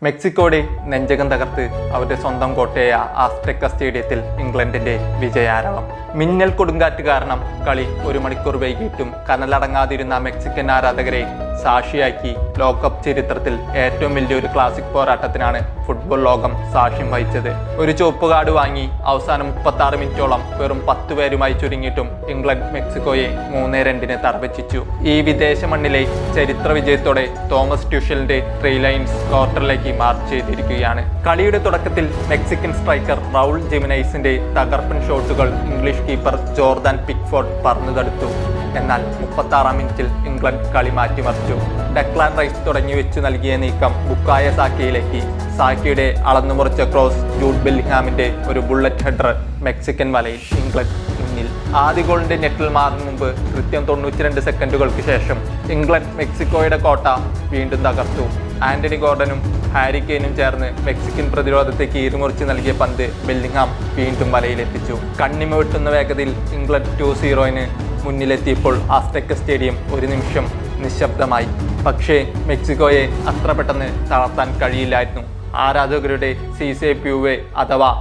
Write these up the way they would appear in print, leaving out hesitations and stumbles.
മെക്സിക്കോയുടെ നെഞ്ചകം തകർത്ത് അവരുടെ സ്വന്തം കോട്ടയായ ആസ്ടെക്ക സ്റ്റേഡിയത്തിൽ ഇംഗ്ലണ്ടിന്റെ വിജയാരവം. മിന്നൽ കൊടുങ്കാറ്റ് കാരണം കളി 1 മണിക്കൂർ വൈകിട്ടും കനലടങ്ങാതിരുന്ന മെക്സിക്കൻ ആരാധകരെ സാക്ഷിയാക്കി ലോകകപ്പ് ചരിത്രത്തിൽ ഏറ്റവും വലിയൊരു ക്ലാസിക് പോരാട്ടത്തിനാണ് ഫുട്ബോൾ ലോകം സാക്ഷ്യം വഹിച്ചത്. ഒരു ചുവപ്പ് കാർഡ് വാങ്ങി അവസാനം 36 മിനിറ്റോളം വെറും 10 പേരുമായി ചുരുങ്ങിയിട്ടും ഇംഗ്ലണ്ട് മെക്സിക്കോയെ 3-2 തറവച്ചിച്ചു. ഈ വിദേശ മണ്ണിലെ ചരിത്ര വിജയത്തോടെ തോമസ് ട്യൂഷലിന്റെ 3 ലൈൻസ് ക്വാർട്ടറിലേക്ക് മാർച്ച് ചെയ്തിരിക്കുകയാണ്. കളിയുടെ തുടക്കത്തിൽ മെക്സിക്കൻ സ്ട്രൈക്കർ റൗൾ ജിമിനൈസിന്റെ തകർപ്പൻ ഷോട്ടുകൾ ഇംഗ്ലീഷ് കീപ്പർ ജോർദാൻ പിക്ഫോർഡ് പറന്നുതടുത്തു. എന്നാൽ 36-ാം മിനിറ്റിൽ ഇംഗ്ലണ്ട് കളി മാറ്റിമറിച്ചു. ഡെക്ലാൻ റൈസ് തുടങ്ങി വെച്ചു നൽകിയ നീക്കം ബുക്കായ സാക്കയിലേക്ക്. സാക്കയുടെ അളന്നുമുറിച്ച ക്രോസ് ജൂഡ് ബെല്ലിംഗ്ഹാമിന്റെ ഒരു ബുള്ളറ്റ് ഹെഡർ മെക്സിക്കൻ വലയിൽ. ഇംഗ്ലണ്ട് മുന്നിൽ. ആദ്യ ഗോളിന്റെ നെറ്റിൽ മാറും മുമ്പ് കൃത്യം 92 സെക്കൻഡുകൾക്ക് ശേഷം ഇംഗ്ലണ്ട് മെക്സിക്കോയുടെ കോട്ട വീണ്ടും തകർത്തു. ആന്റണി ഗോർഡനും ഹാരി കെയ്നും ചേർന്ന് മെക്സിക്കൻ പ്രതിരോധത്തെ കീറിമുറിച്ച് നൽകിയ പന്ത് ബെല്ലിംഗ്ഹാം വീണ്ടും വലയിലെത്തിച്ചു. കണ്ണിമ വെട്ടുന്ന വേഗതയിൽ ഇംഗ്ലണ്ട് 2-0 മുന്നിലെത്തിയപ്പോൾ ആസ്ടെക്ക സ്റ്റേഡിയം ഒരു നിമിഷം നിശബ്ദമായി. പക്ഷേ മെക്സിക്കോയെ അത്ര പെട്ടെന്ന് തളർത്താൻ കഴിയില്ലായിരുന്നു. ആരാധകരുടെ സീസേ പ്യൂവേ അഥവാ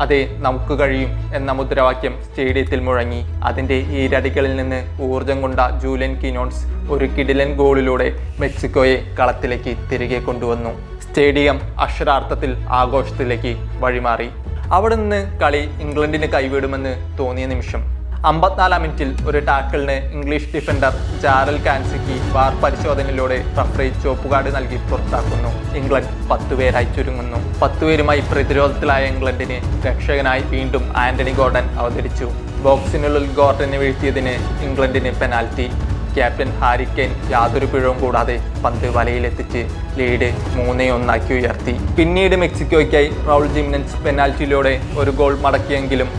അതെ നമുക്ക് കഴിയും എന്ന മുദ്രാവാക്യം സ്റ്റേഡിയത്തിൽ മുഴങ്ങി. അതിൻ്റെ ഈരടികളിൽ നിന്ന് ഊർജം കൊണ്ട ജൂലിയൻ കിനോൺസ് ഒരു കിടിലൻ ഗോളിലൂടെ മെക്സിക്കോയെ കളത്തിലേക്ക് തിരികെ കൊണ്ടുവന്നു. സ്റ്റേഡിയം അക്ഷരാർത്ഥത്തിൽ ആഘോഷത്തിലേക്ക് വഴിമാറി. അവിടെ നിന്ന് കളി ഇംഗ്ലണ്ടിന് കൈവിടുമെന്ന് തോന്നിയ നിമിഷം 54-ാം മിനിറ്റിൽ ഒരു ടാക്കിളിന് ഇംഗ്ലീഷ് ഡിഫൻഡർ ജാരൽ കാൻസിക്ക് വാർ പരിശോധനയിലൂടെ റഫറി ചുവപ്പ് കാർഡ് നൽകി പുറത്താക്കുന്നു. ഇംഗ്ലണ്ട് 10 പേരായി ചുരുങ്ങുന്നു. 10 പേരുമായി പ്രതിരോധത്തിലായ ഇംഗ്ലണ്ടിന് രക്ഷകനായി വീണ്ടും ആന്റണി ഗോർഡൻ അവതരിച്ചു. ബോക്സിനുള്ളിൽ ഗോർഡനെ വീഴ്ത്തിയതിന് ഇംഗ്ലണ്ടിന് പെനാൽറ്റി. ക്യാപ്റ്റൻ ഹാരി കെയ്ൻ യാതൊരു പിഴവും കൂടാതെ പന്ത് വലയിലെത്തിച്ച് ലീഡ് 3-1 ഉയർത്തി. പിന്നീട് മെക്സിക്കോയ്ക്കായി റൗൾ ജിമിനൈസ് പെനാൽറ്റിയിലൂടെ ഒരു ഗോൾ മടക്കിയെങ്കിലും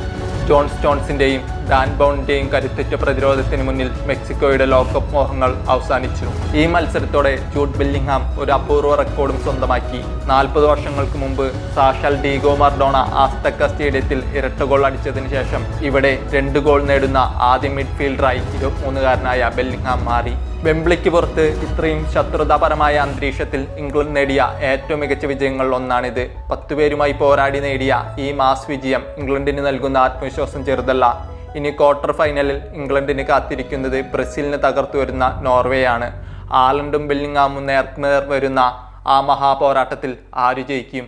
ജോൺ സ്റ്റോൺസിന്റെയും ഡാൻ ബൗണ്ടിന്റെയും കരുത്തുറ്റ പ്രതിരോധത്തിന് മുന്നിൽ മെക്സിക്കോയുടെ ലോകകപ്പ് മോഹങ്ങൾ അവസാനിച്ചു. ഈ മത്സരത്തോടെ ജൂഡ് ബെല്ലിംഗ്ഹാം ഒരു അപൂർവ റെക്കോർഡും സ്വന്തമാക്കി. 40 വർഷങ്ങൾക്ക് മുമ്പ് സാഷൽ ഡീഗോ മർഡോണ ആസ്ടെക്ക സ്റ്റേഡിയത്തിൽ ഇരട്ട ഗോൾ അടിച്ചതിന് ശേഷം ഇവിടെ 2 ഗോൾ നേടുന്ന ആദ്യ മിഡ്ഫീൽഡറായി 23-കാരനായ ബെല്ലിംഗ്ഹാം മാറി. വെംബ്ലിക്ക് പുറത്ത് ഇത്രയും ശത്രുതാപരമായ അന്തരീക്ഷത്തിൽ ഇംഗ്ലണ്ട് നേടിയ ഏറ്റവും മികച്ച വിജയങ്ങളിൽ ഒന്നാണിത്. 10 പേരുമായി പോരാടി നേടിയ ഈ മാസ് വിജയം ഇംഗ്ലണ്ടിന് നൽകുന്ന ആത്മവിശ്വാസം ചെറുതല്ല. ഇനി ക്വാർട്ടർ ഫൈനലിൽ ഇംഗ്ലണ്ടിന് കാത്തിരിക്കുന്നത് ബ്രസീലിന് തകർത്തു വരുന്ന നോർവേയാണ്. ആലണ്ടും ബെല്ലിംഗ്ഹാമും നേർക്കുനേർ വരുന്ന ആ മഹാപോരാട്ടത്തിൽ ആര് ജയിക്കും?